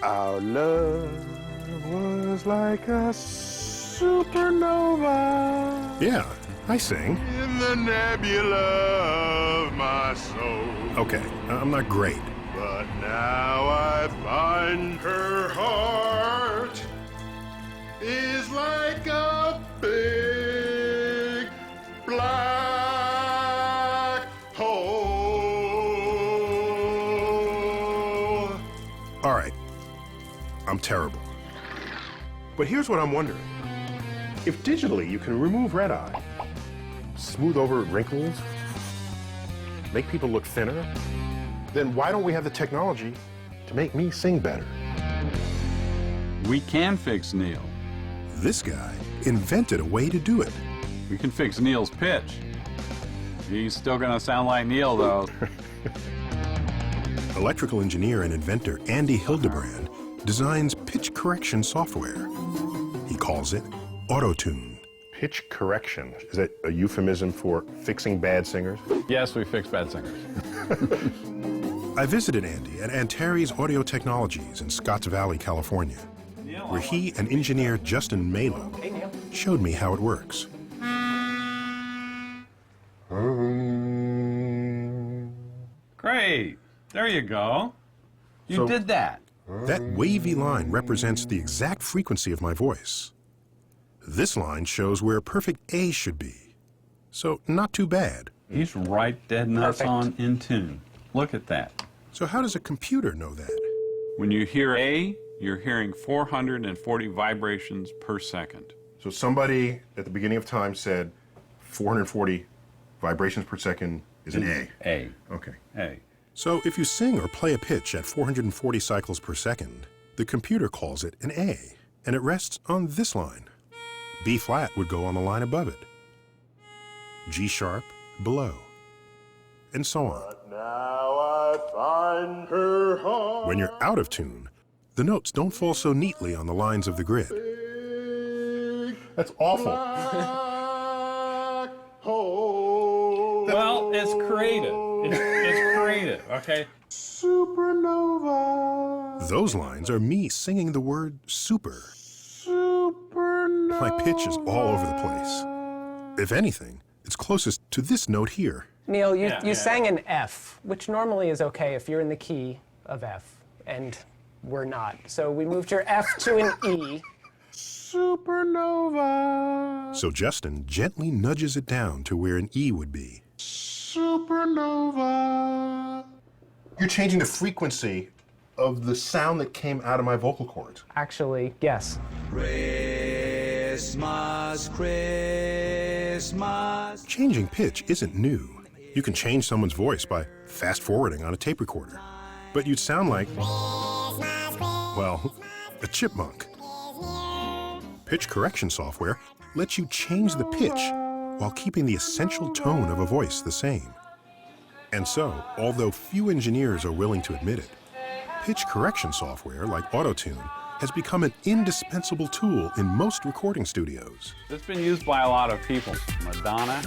Our love was like a supernova. Yeah, I sing. In the nebula of my soul. Okay, I'm not great. But now I find her heart is like a big black hole. All right, I'm terrible. But here's what I'm wondering. If digitally you can remove red eye, smooth over wrinkles, make people look thinner, then why don't we have the technology to make me sing better? We can fix Neil. This guy invented a way to do it. We can fix Neil's pitch. He's still gonna sound like Neil, though. Electrical engineer and inventor Andy Hildebrand designs pitch correction software. He calls it Auto-Tune. Pitch correction, is that a euphemism for fixing bad singers? Yes, we fix bad singers. I visited Andy at Antares Audio Technologies in Scotts Valley, California, where he and engineer Justin Malo showed me how it works. Great. There you go. You So- did that. That wavy line represents the exact frequency of my voice. This line shows where a perfect A should be. So not too bad. He's right dead nuts on in tune. Look at that. So how does a computer know that? When you hear A, you're hearing 440 vibrations per second. So somebody at the beginning of time said 440 vibrations per second is an A. A. Okay. A. So if you sing or play a pitch at 440 cycles per second, the computer calls it an A, and it rests on this line. B flat would go on the line above it. G sharp below, and so on. Now I find her heart. When you're out of tune, the notes don't fall so neatly on the lines of the grid. That's awful. Black hole. Well, it's creative. It's creative, okay? Supernova. Those lines are me singing the word super. Supernova. My pitch is all over the place. If anything, it's closest to this note here. Neil, you Yeah. sang an F, which normally is okay if you're in the key of F, and we're not. So we moved your F to an E. Supernova. So Justin gently nudges it down to where an E would be. Supernova. You're changing the frequency of the sound that came out of my vocal cords. Actually, yes. Christmas, Christmas. Changing pitch isn't new. You can change someone's voice by fast-forwarding on a tape recorder. But you'd sound like, well, a chipmunk. Pitch correction software lets you change the pitch while keeping the essential tone of a voice the same. And so, although few engineers are willing to admit it, pitch correction software like Auto-Tune has become an indispensable tool in most recording studios. It's been used by a lot of people. Madonna.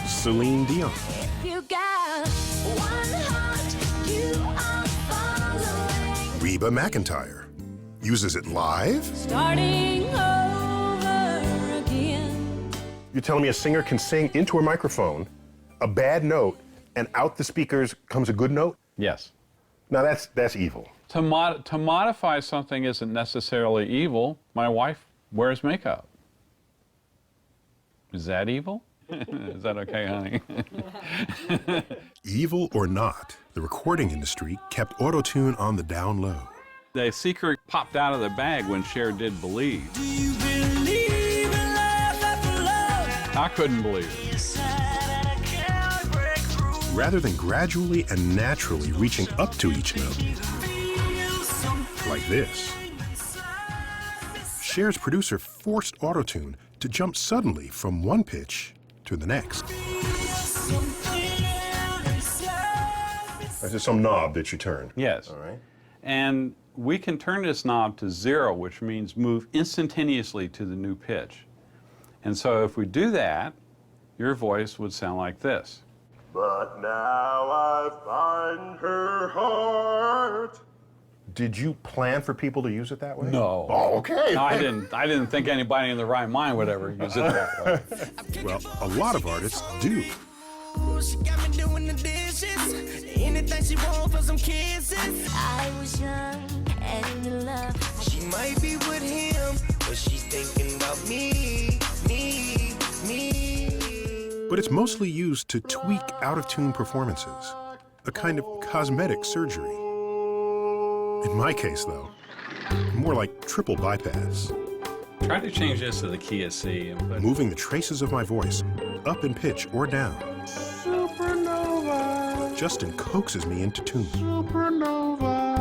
Celine Dion. You got one heart, you are following. Reba McEntire. Uses it live? Starting over again. You're telling me a singer can sing into a microphone, a bad note, and out the speakers comes a good note? Yes. Now that's evil. To modify something isn't necessarily evil. My wife wears makeup. Is that evil? Is that okay, honey? Evil or not, the recording industry kept Auto-Tune on the down low. The secret popped out of the bag when Cher did Believe. Do you believe in life after love? I couldn't believe it. Rather than gradually and naturally reaching up to each note, like this, Cher's producer forced Auto-Tune to jump suddenly from one pitch to the next. This is some knob that you turn. Yes. All right. And we can turn this knob to 0, which means move instantaneously to the new pitch. And so if we do that, your voice would sound like this. But now I find her heart. Did you plan for people to use it that way? No. Oh, okay. No, I didn't think anybody in their right mind would ever use it that way. Well, a lot of artists do. She got me doing the dishes. Anything she want for some kisses. I was young and in love. She might be with him, but she's thinking about me. But it's mostly used to tweak out-of-tune performances, a kind of cosmetic surgery. In my case, though, more like triple bypass, Try to change this to the key of C. But moving the traces of my voice up in pitch or down. Supernova. Justin coaxes me into tune. Supernova.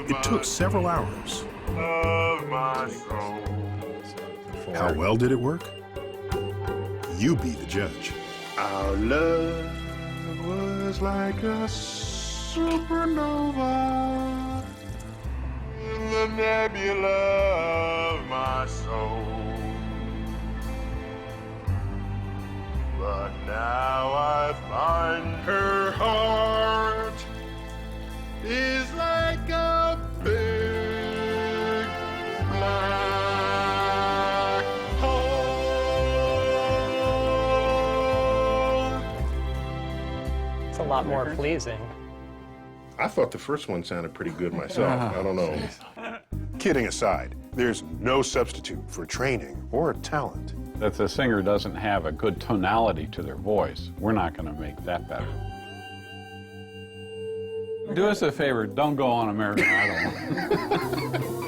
It took several hours. Of my soul. How well did it work? You be the judge. Our love was like a supernova in the nebula of my soul. But now I find her heart is like a big black hole. It's a lot more pleasing. I thought the first one sounded pretty good myself. I don't know. Kidding aside, there's no substitute for training or talent. if the singer doesn't have a good tonality to their voice, we're not going to make that better. Do us a favor, don't go on American Idol.